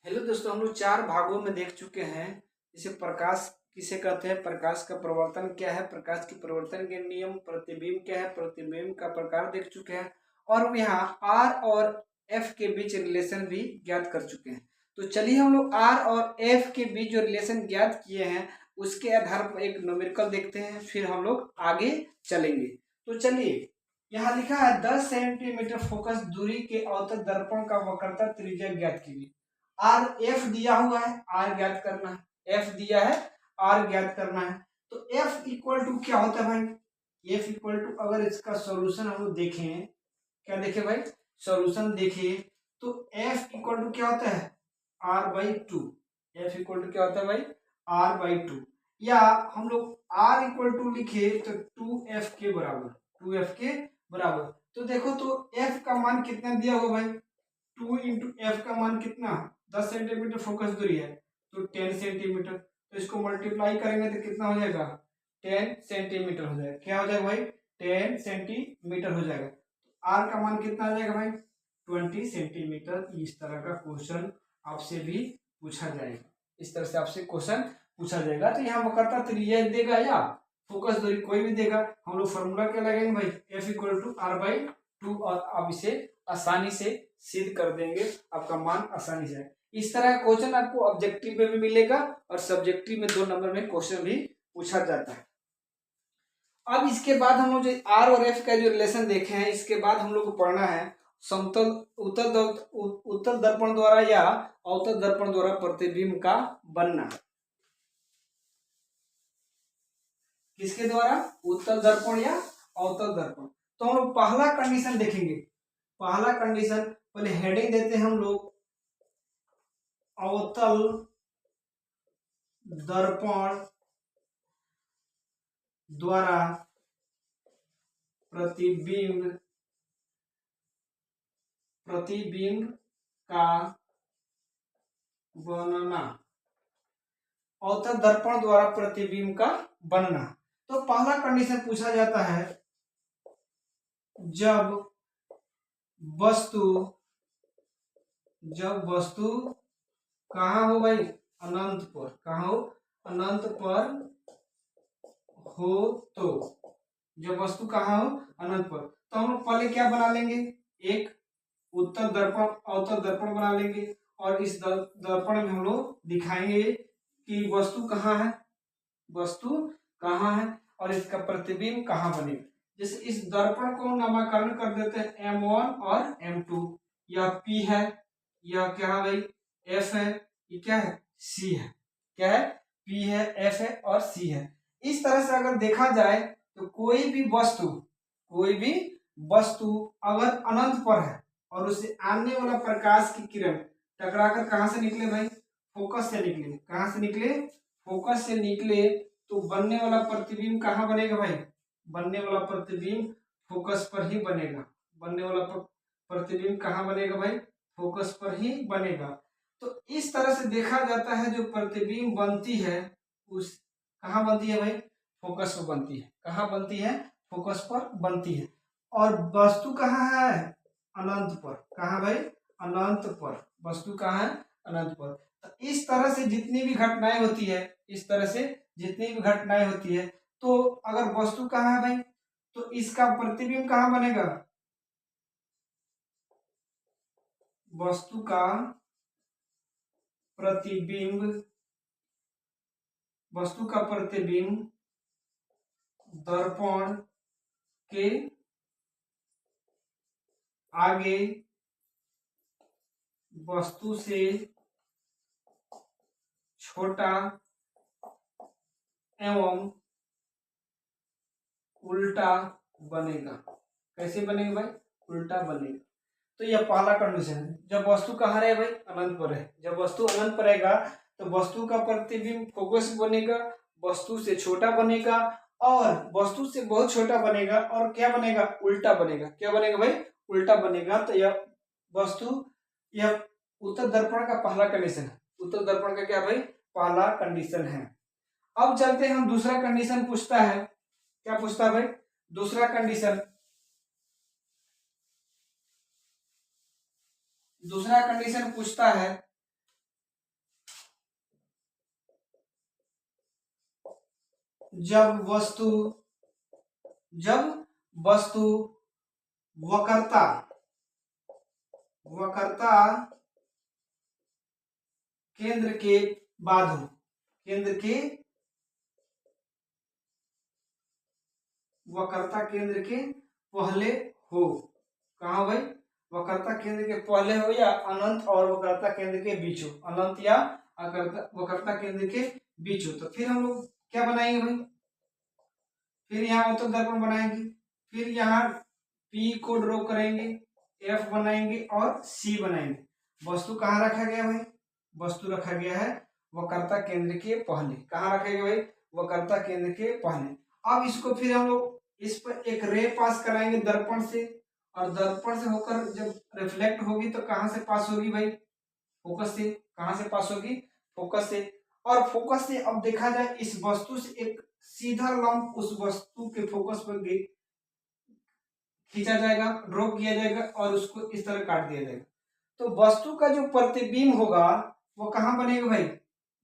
Hello दोस्तों, हम लोग 4 भागों में देख चुके हैं। जैसे प्रकाश किसे कहते हैं, प्रकाश का प्रवर्तन क्या है, प्रकाश की प्रवर्तन के नियम, प्रतिबिंब क्या है, प्रतिबिंब का प्रकार देख चुके हैं और यहाँ आर और एफ के बीच रिलेशन भी ज्ञात कर चुके हैं। तो चलिए हम लोग आर और एफ के बीच जो रिलेशन ज्ञात किए हैं उसके आधार पर एक न्यूमेरिकल देखते हैं, फिर हम लोग आगे चलेंगे। तो चलिए, यहाँ लिखा है 10 सेंटीमीटर फोकस दूरी के अवतल दर्पण का वक्रता त्रिज्या ज्ञात कीजिए। आर एफ दिया हुआ है, आर ज्ञात करना है, एफ दिया है, आर ज्ञात करना है। तो एफ इक्वल टू क्या होता है भाई, एफ इक्वल टू अगर इसका सॉल्यूशन हम लोग देखें, क्या देखें भाई, सॉल्यूशन देखिए तो एफ इक्वल टू क्या होता है, R by two. F equal to क्या होता है भाई, आर बाई टू। या हम लोग आर इक्वल टू लिखे तो टू एफ के बराबर, टू एफ के बराबर। तो देखो तो एफ का मान कितना दिया हुआ भाई, 2 इंटू एफ का मान कितना, 10 सेंटीमीटर फोकस दूरी है तो 10 सेंटीमीटर। तो इसको मल्टीप्लाई करेंगे तो कितना हो जाएगा, 10 सेंटीमीटर हो जाएगा। क्या हो जाएगा भाई, 10 सेंटीमीटर हो जाएगा। आर का मान कितना आ जाएगा भाई, 20 सेंटीमीटर। इस तरह का क्वेश्चन आपसे भी पूछा जाएगा, इस तरह से आपसे क्वेश्चन पूछा जाएगा। तो यहाँ वक्रता त्रिज्या देगा या फोकस दूरी कोई भी देगा, हम लोग फॉर्मूला क्या लगाएंगे भाई, F equal to R by two, और आप इसे आसानी से सिद्ध कर देंगे, आपका मान आसानी से। इस तरह का क्वेश्चन आपको ऑब्जेक्टिव में भी मिलेगा और सब्जेक्टिव में 2 नंबर में क्वेश्चन भी पूछा जाता है। अब इसके बाद हम लोग जो आर और एफ का जो रिलेशन देखे हैं, इसके बाद हम लोग को पढ़ना है समतल उत्तल दर्पण द्वारा या अवतल दर्पण द्वारा प्रतिबिंब का बनना। किसके द्वारा, उत्तल दर्पण या अवतल दर्पण। तो हम लोग पहला कंडीशन देखेंगे। पहला कंडीशन, पहले हेडिंग देते हैं हम लोग, अवतल दर्पण द्वारा प्रतिबिंब का बनना। अवतल दर्पण द्वारा प्रतिबिंब का बनना। तो पहला कंडीशन पूछा जाता है, जब वस्तु कहाँ हो भाई, अनंत पर, कहाँ हो, अनंत पर हो। तो जब वस्तु कहाँ हो, अनंत पर, तो हम लोग पहले क्या बना लेंगे, एक उत्तल दर्पण अवतल दर्पण बना लेंगे और इस दर्पण में हम लोग दिखाएंगे कि वस्तु कहाँ है, वस्तु कहाँ है और इसका प्रतिबिंब कहाँ बनेगा। जैसे इस दर्पण को नामकरण कर देते हैं M1 और M2। यह P है, यह क्या है भाई, F है, ये क्या है, C है। क्या है, P है, F है और C है। इस तरह से अगर देखा जाए तो कोई भी वस्तु अगर अनंत पर है और उसे आने वाला प्रकाश की किरण टकराकर कहां से निकले भाई, फोकस से निकले। कहां से निकले, फोकस से निकले, तो बनने वाला प्रतिबिंब कहाँ बनेगा भाई, बनने वाला प्रतिबिंब फोकस पर ही बनेगा। बनने वाला प्रतिबिंब कहाँ बनेगा भाई, फोकस पर ही बनेगा। तो इस तरह से देखा जाता है, जो प्रतिबिंब बनती है उस कहाँ बनती है भाई, फोकस पर बनती है। कहाँ बनती है, फोकस पर बनती है। और वस्तु कहाँ है, अनंत पर। कहाँ भाई, अनंत पर। वस्तु कहाँ है, अनंत पर। तो इस तरह से जितनी भी घटनाएं होती है, इस तरह से जितनी भी घटनाएं होती है, तो अगर वस्तु कहाँ है भाई, तो इसका प्रतिबिंब कहाँ बनेगा, वस्तु का प्रतिबिंब, वस्तु का प्रतिबिंब दर्पण के आगे वस्तु से छोटा एवं उल्टा बनेगा। कैसे बनेगा भाई, उल्टा बनेगा। तो यह पहला कंडीशन है, जब वस्तु कहाँ रहे भाई, अनंत पर है। जब वस्तु अनंत पर रहेगा तो वस्तु का प्रतिबिंब फोकस बनेगा, वस्तु से छोटा बनेगा और वस्तु से बहुत छोटा बनेगा और क्या बनेगा, उल्टा बनेगा। क्या बनेगा भाई, उल्टा बनेगा। तो यह वस्तु, यह उत्तल दर्पण का पहला कंडीशन है। उत्तल दर्पण का क्या भाई, पहला कंडीशन है। अब चलते हैं हम, दूसरा कंडीशन पूछता है, क्या पूछता है भाई, दूसरा कंडीशन, दूसरा कंडीशन पूछता है जब वस्तु वक्रता केंद्र के बाद हो, वक्रता केंद्र के पहले हो। कहा भाई? वक्रता केंद्र के पहले हो या अनंत और वक्रता केंद्र के बीच हो, अनंत या वक्रता केंद्र के बीच हो। तो फिर हम लोग क्या बनाएंगे भाई? फिर यहाँ उत्तल दर्पण बनाएंगे, फिर यहाँ P को ड्रॉ करेंगे, F बनाएंगे और C बनाएंगे। वस्तु कहाँ रखा गया भाई? वस्तु रखा गया है वक्रता केंद्र के पहले। कहाँ रखा गया भाई? वक्रता केंद्र के पहले। अब इसको फिर हम लोग इस पर एक रे पास कराएंगे दर्पण से, और दर्पण से होकर जब रिफ्लेक्ट होगी तो कहाँ से पास होगी भाई? फोकस से। कहाँ से पास होगी? फोकस से। और फोकस से अब देखा जाए इस वस्तु से एक सीधा लंब उस वस्तु के फोकस पर खींचा जाएगा, ड्रॉ किया जाएगा और उसको इस तरह काट दिया जाएगा। तो वस्तु का जो प्रतिबिंब होगा वो कहाँ बनेगा भाई?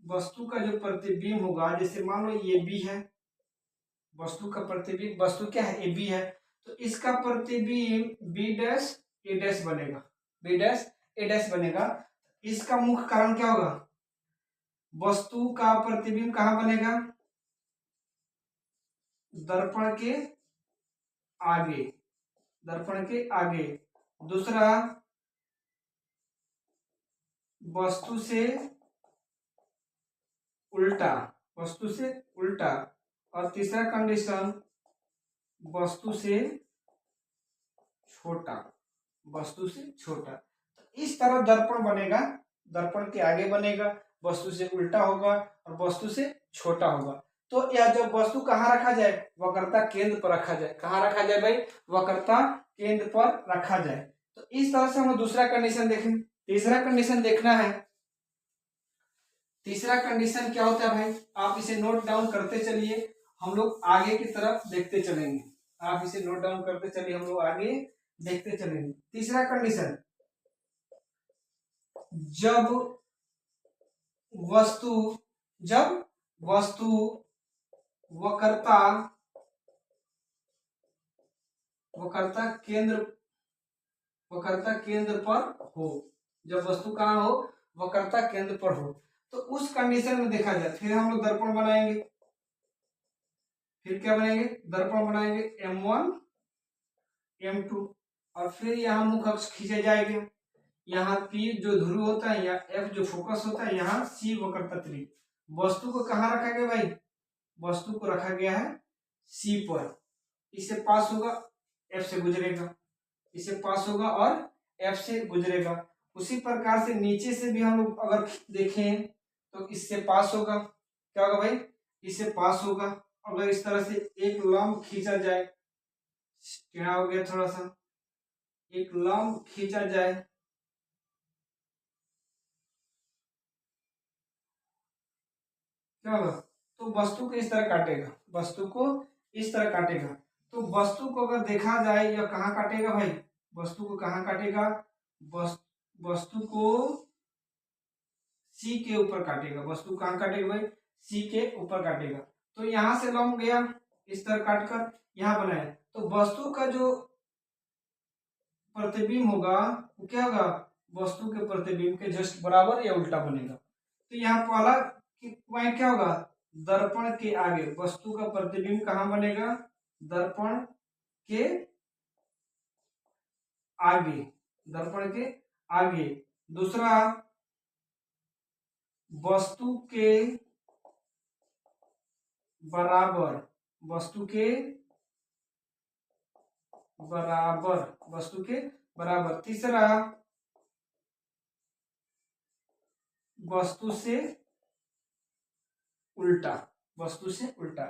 वस्तु का जो प्रतिबिंब होगा, जैसे मान लो ये बी है, वस्तु का प्रतिबिंब, वस्तु क्या है? ए बी है, तो इसका प्रतिबिंब बी डैश ए डैश बनेगा, बी डैश ए डैश बनेगा। इसका मुख्य कारण क्या होगा? वस्तु का प्रतिबिंब कहाँ बनेगा? दर्पण के आगे, दर्पण के आगे। दूसरा, वस्तु से उल्टा, वस्तु से उल्टा। और तीसरा कंडीशन, वस्तु से छोटा, वस्तु से छोटा। तो इस तरह दर्पण बनेगा, दर्पण के आगे बनेगा, वस्तु से उल्टा होगा और वस्तु से छोटा होगा। तो यह जब वस्तु कहाँ रखा जाए? वक्रता केंद्र पर रखा जाए। कहाँ रखा जाए भाई? वक्रता केंद्र पर रखा जाए। तो इस तरह से हम दूसरा कंडीशन देखें। तीसरा कंडीशन देखना है। तीसरा कंडीशन क्या होता है भाई? आप इसे नोट डाउन करते चलिए, हम लोग आगे की तरफ देखते चलेंगे। आप इसे नोट डाउन करते चलिए, हम लोग आगे देखते चलेंगे। तीसरा कंडीशन, जब वस्तु वक्रता केंद्र पर हो, जब वस्तु कहाँ हो? वक्रता केंद्र पर हो, तो उस कंडीशन में देखा जाए, फिर हम लोग दर्पण बनाएंगे। फिर क्या बनाएंगे? दर्पण बनाएंगे M1 M2, और फिर यहाँ मुख्य अक्ष खींचे जाएंगे। यहाँ P जो ध्रुव होता है, या F जो फोकस होता है, यहाँ C वक्रता त्रिक। वस्तु को कहाँ रखा गया भाई? वस्तु को रखा गया है C पर। इससे पास होगा, F से गुजरेगा, इसे पास होगा और F से गुजरेगा। उसी प्रकार से नीचे से भी हम लोग अगर देखें तो इससे पास होगा। क्या होगा भाई? इससे पास होगा। अगर इस तरह से एक लंब खींचा जाए, टेढ़ा हो गया थोड़ा सा, एक लंब खींचा जाए, क्या होगा? तो वस्तु को इस तरह काटेगा, वस्तु को इस तरह काटेगा। तो वस्तु को अगर देखा जाए, या कहाँ काटेगा भाई? वस्तु को कहाँ काटेगा? वस्तु को C के ऊपर काटेगा। वस्तु कहाँ काटेगा भाई? C के ऊपर काटेगा। तो यहां से लंब गया, इस तरह काटकर यहां बनाया, तो वस्तु का जो प्रतिबिंब होगा वो क्या होगा? वस्तु के प्रतिबिंब के जस्ट बराबर या उल्टा बनेगा। तो यहाँ पहला पॉइंट क्या होगा? दर्पण के आगे वस्तु का प्रतिबिंब कहाँ बनेगा? दर्पण के आगे, दर्पण के आगे। दूसरा, वस्तु के बराबर, वस्तु के बराबर, वस्तु के बराबर। तीसरा, वस्तु से उल्टा, वस्तु से उल्टा।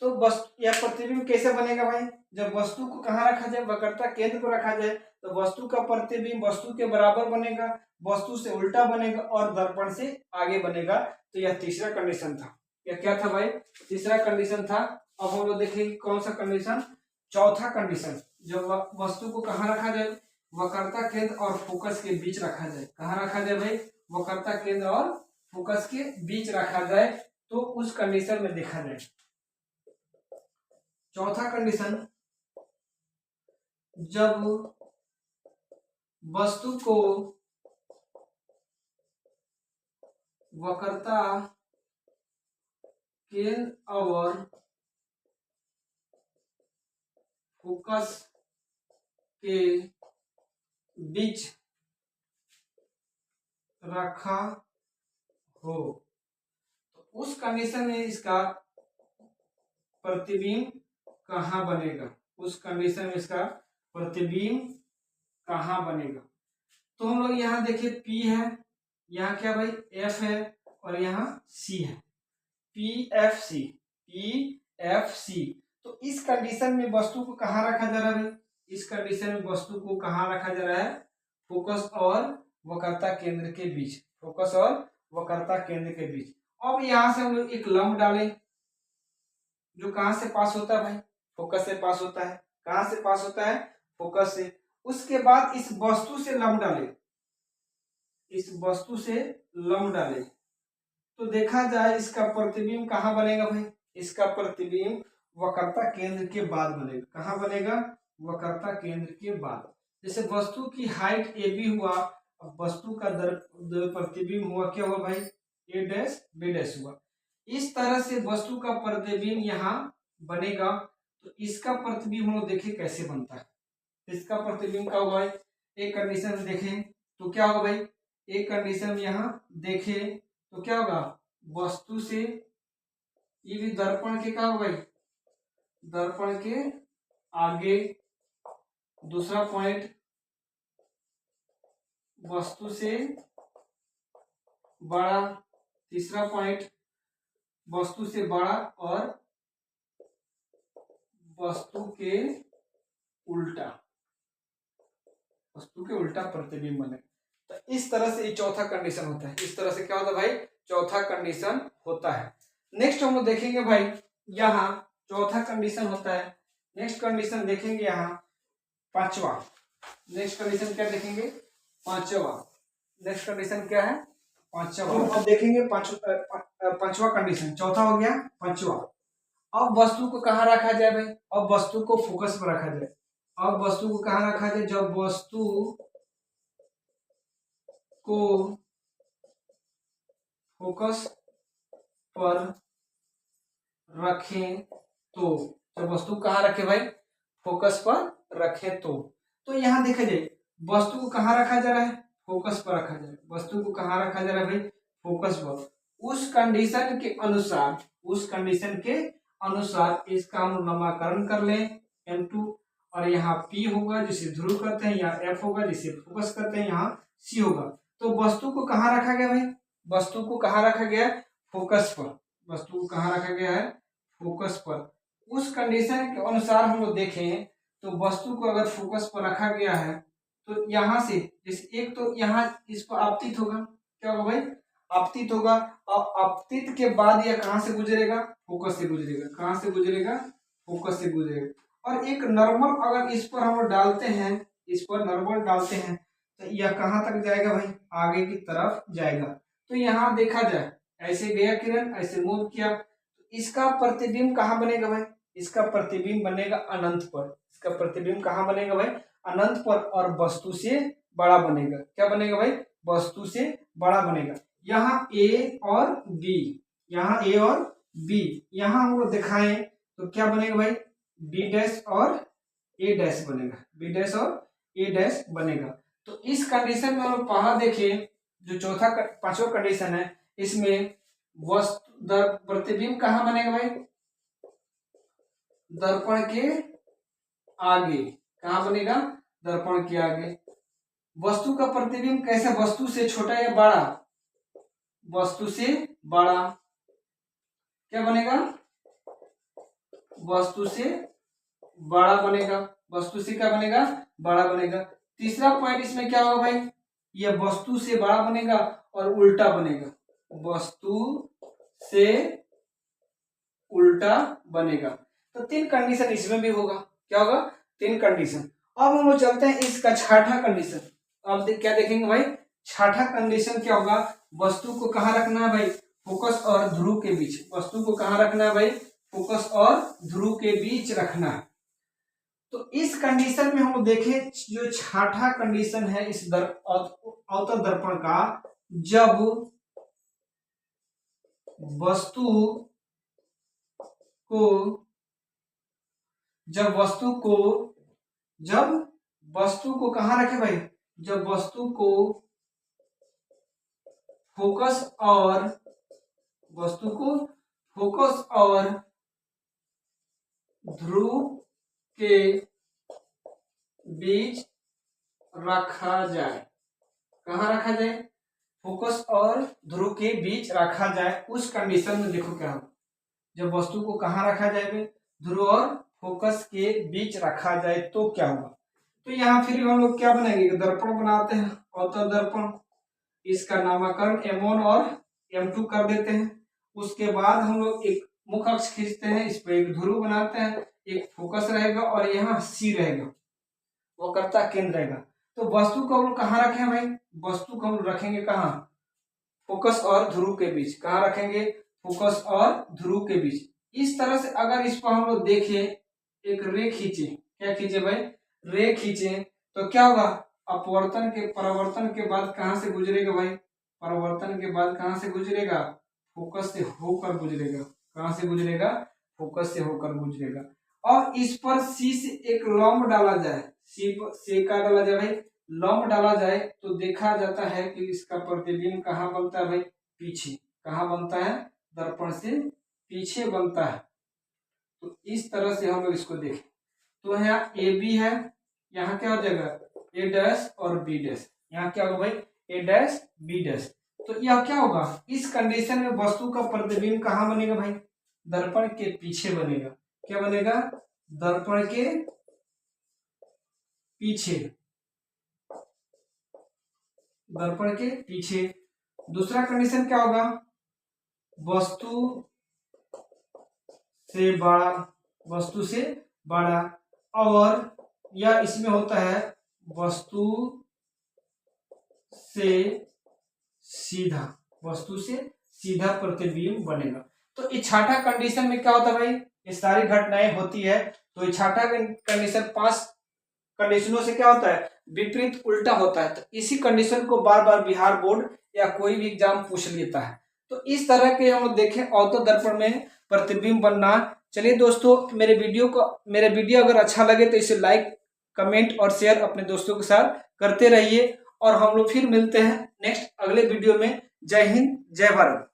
तो वस्तु यह प्रतिबिंब कैसे बनेगा भाई? जब वस्तु को कहाँ रखा जाए? वक्रता केंद्र पर रखा जाए, तो वस्तु का प्रतिबिंब वस्तु के बराबर बनेगा, वस्तु से उल्टा बनेगा और दर्पण से आगे बनेगा। तो यह तीसरा कंडीशन था। यह क्या था भाई? तीसरा कंडीशन था। अब हम लोग देखेंगे कौन सा कंडीशन? चौथा कंडीशन, जब वस्तु को कहाँ रखा जाए? वक्रता केंद्र और फोकस के बीच रखा जाए। कहाँ रखा जाए भाई? वक्रता केंद्र और फोकस के बीच रखा जाए। तो उस कंडीशन में देखा जाए, चौथा कंडीशन, जब वस्तु को वक्रता केंद्र और फोकस के बीच रखा हो तो उस कंडीशन में इसका प्रतिबिंब कहाँ बनेगा, उस कंडीशन में इसका प्रतिबिंब कहाँ बनेगा। तो हम लोग यहाँ देखिए P है, यहाँ क्या भाई F है और यहाँ C है, PFC, PFC। तो इस कंडीशन में वस्तु को कहाँ रखा जा रहा है भाई, इस कंडीशन में वस्तु को कहाँ रखा जा रहा है, फोकस और वक्रता केंद्र के बीच, फोकस और वक्रता केंद्र के बीच। अब यहाँ से हम लोग एक लंब डालें जो कहाँ से पास होता है भाई, फोकस से पास होता है। कहाँ से पास होता है, फोकस से। उसके बाद इस वस्तु से लंब डाले, इस वस्तु से लंब डाले तो देखा जाए इसका प्रतिबिंब कहाँ बनेगा भाई, इसका प्रतिबिंब वक्रता केंद्र के बाद बनेगा। कहाँ बनेगा, वक्रता केंद्र के बाद। जैसे वस्तु की हाइट AB हुआ, अब वस्तु का प्रतिबिंब हुआ क्या हुआ भाई, A डैश B डैश हुआ। इस तरह से वस्तु का प्रतिबिंब यहाँ बनेगा। तो इसका प्रतिबिंब हम लोग देखें कैसे बनता है, इसका प्रतिबिंब क्या होगा भाई, एक कंडीशन में देखें तो क्या होगा भाई, एक कंडीशन में यहाँ देखें तो क्या होगा, वस्तु से ये भी दर्पण के क्या होगा भाई, दर्पण के आगे। दूसरा पॉइंट, वस्तु से बड़ा। तीसरा पॉइंट, वस्तु से बड़ा और वस्तु के उल्टा, वस्तु के उल्टा प्रतिबिंब बने। तो इस तरह से ये चौथा कंडीशन होता है। इस तरह से क्या होता है भाई, चौथा कंडीशन होता है। नेक्स्ट हम लोग देखेंगे भाई, यहाँ चौथा कंडीशन होता है। नेक्स्ट कंडीशन देखेंगे यहाँ पांचवा। नेक्स्ट कंडीशन क्या देखेंगे, पांचवा। नेक्स्ट कंडीशन क्या है, पांचवा। अब देखेंगे पांचवा कंडीशन, चौथा हो गया, पांचवा। अब वस्तु को कहाँ रखा जाए भाई, अब वस्तु को फोकस पर रखा जाए। अब वस्तु को कहाँ रखा जाए, जब वस्तु को फोकस पर रखें तो, जब वस्तु कहाँ रखे भाई, फोकस पर रखें तो यहाँ देखा जाए वस्तु को कहाँ रखा जा रहा है, फोकस पर रखा जा रहा है। वस्तु को कहाँ रखा जा रहा है भाई, फोकस पर। उस कंडीशन के अनुसार, उस कंडीशन के अनुसार इसका हम नामकरण कर लें M2, और यहाँ P होगा जिसे ध्रुव करते हैं, यहाँ F होगा जिसे फोकस करते हैं, यहाँ C होगा। तो वस्तु को कहाँ रखा गया भाई, वस्तु को कहाँ रखा गया, फोकस पर। वस्तु को कहाँ रखा गया है, फोकस पर। उस कंडीशन के अनुसार हम लोग देखें तो वस्तु को अगर फोकस पर रखा गया है तो यहाँ से जैसे एक तो यहाँ इस पर आपतित होगा, क्या होगा भाई, आपतित होगा। और आपतित के बाद यह कहाँ से गुजरेगा, फोकस से गुजरेगा। कहाँ से गुजरेगा, फोकस से गुजरेगा। और एक नॉर्मल अगर इस पर हम डालते हैं, इस पर नॉर्मल डालते हैं तो यह कहाँ तक जाएगा भाई, आगे की तरफ जाएगा। तो यहाँ देखा जाए ऐसे गया किरण, ऐसे मूव किया, तो इसका प्रतिबिंब कहाँ बनेगा भाई, इसका प्रतिबिंब बनेगा अनंत पर। इसका प्रतिबिंब कहाँ बनेगा भाई, अनंत पर, और वस्तु से बड़ा बनेगा। क्या बनेगा भाई, वस्तु से बड़ा बनेगा। यहाँ A और B, यहाँ A और B, यहाँ हम लोग दिखाएं तो क्या बनेगा भाई, B डैश और A डैश बनेगा, B डैश और A डैश बनेगा। तो इस कंडीशन में हम पहला देखें जो चौथा पांचवा कंडीशन है, इसमें वस्तु प्रतिबिंब कहाँ बनेगा भाई, दर्पण के आगे। कहाँ बनेगा, दर्पण के आगे। वस्तु का प्रतिबिंब कैसे, वस्तु से छोटा या बड़ा, वस्तु से बड़ा। क्या बनेगा, वस्तु से बड़ा बनेगा, वस्तु से क्या बनेगा, बड़ा बनेगा। तीसरा पॉइंट इसमें क्या होगा भाई, यह वस्तु से बड़ा बनेगा और उल्टा बनेगा, वस्तु से उल्टा बनेगा। तो तीन कंडीशन इसमें भी होगा। क्या होगा, तीन कंडीशन। अब हम लोग चलते हैं इसका छठा कंडीशन। अब क्या देखेंगे भाई, छठा कंडीशन क्या होगा, वस्तु को कहाँ रखना है भाई, फोकस और ध्रुव के बीच। वस्तु को कहाँ रखना है भाई, फोकस और ध्रुव के बीच रखना है। तो इस कंडीशन में हम लोग देखें, जो छठा कंडीशन है इस अवतल दर्पण का, जब वस्तु को कहां रखे भाई, जब वस्तु को फोकस और ध्रुव के बीच रखा जाए। कहां रखा जाए, फोकस और ध्रुव के बीच रखा जाए। उस कंडीशन में देखो क्या होगा, जब वस्तु को कहां रखा जाए, ध्रुव और फोकस के बीच रखा जाए तो क्या होगा। तो यहाँ फिर हम लोग क्या बनाएंगे, दर्पण बनाते हैं, अवतल दर्पण। इसका नामकरण M1 और M2 कर देते हैं। उसके बाद हम लोग एक मुख्य अक्ष खींचते हैं, इस पर एक ध्रुव बनाते हैं, एक फोकस रहेगा और यहाँ C रहेगा, वक्रता केंद्र रहेगा। तो वस्तु को हम लोग कहाँ रखे हैं भाई, वस्तु को हम लोग रखेंगे कहाँ, फोकस और ध्रुव के बीच। कहाँ रखेंगे, फोकस और ध्रुव के बीच। इस तरह से अगर इस पर हम लोग देखें, एक रे खींचे, क्या खींचे भाई, रे खींचे, तो क्या होगा, परावर्तन के बाद कहां से गुजरेगा भाई, परावर्तन के बाद कहां से गुजरेगा, फोकस से होकर गुजरेगा। कहां से गुजरेगा, फोकस से होकर गुजरेगा। और इस पर सी से एक लंब डाला जाए, सी से क्या डाला जाए भाई, लंब डाला जाए, तो देखा जाता है कि इसका प्रतिबिंब कहाँ बनता है भाई, पीछे। कहाँ बनता है, दर्पण से पीछे बनता है। तो इस तरह से हम लोग इसको देखें, तो यहाँ ए बी है, यहाँ क्या हो जाएगा, ए डैश और बी डैश। यहाँ क्या होगा भाई, ए डैश बी डैश। तो यह क्या होगा, इस कंडीशन में वस्तु का प्रतिबिंब कहाँ बनेगा भाई, दर्पण के पीछे बनेगा। क्या बनेगा, दर्पण के पीछे, दर्पण के पीछे। दूसरा कंडीशन क्या होगा, वस्तु से बड़ा, और या इसमें होता है वस्तु से सीधा प्रतिबिंब बनेगा। तो इस छठा कंडीशन में क्या होता है भाई, ये सारी घटनाएं होती है। तो ये छठा कंडीशन 5 कंडीशनों से क्या होता है, विपरीत उल्टा होता है। तो इसी कंडीशन को बार बार बिहार बोर्ड या कोई भी एग्जाम पूछ लेता है। तो इस तरह के हम लोग देखें अवतल दर्पण में प्रतिबिंब बनना। चलिए दोस्तों, मेरे वीडियो अगर अच्छा लगे तो इसे लाइक, कमेंट और शेयर अपने दोस्तों के साथ करते रहिए। और हम लोग फिर मिलते हैं नेक्स्ट अगले वीडियो में। जय हिंद, जय भारत।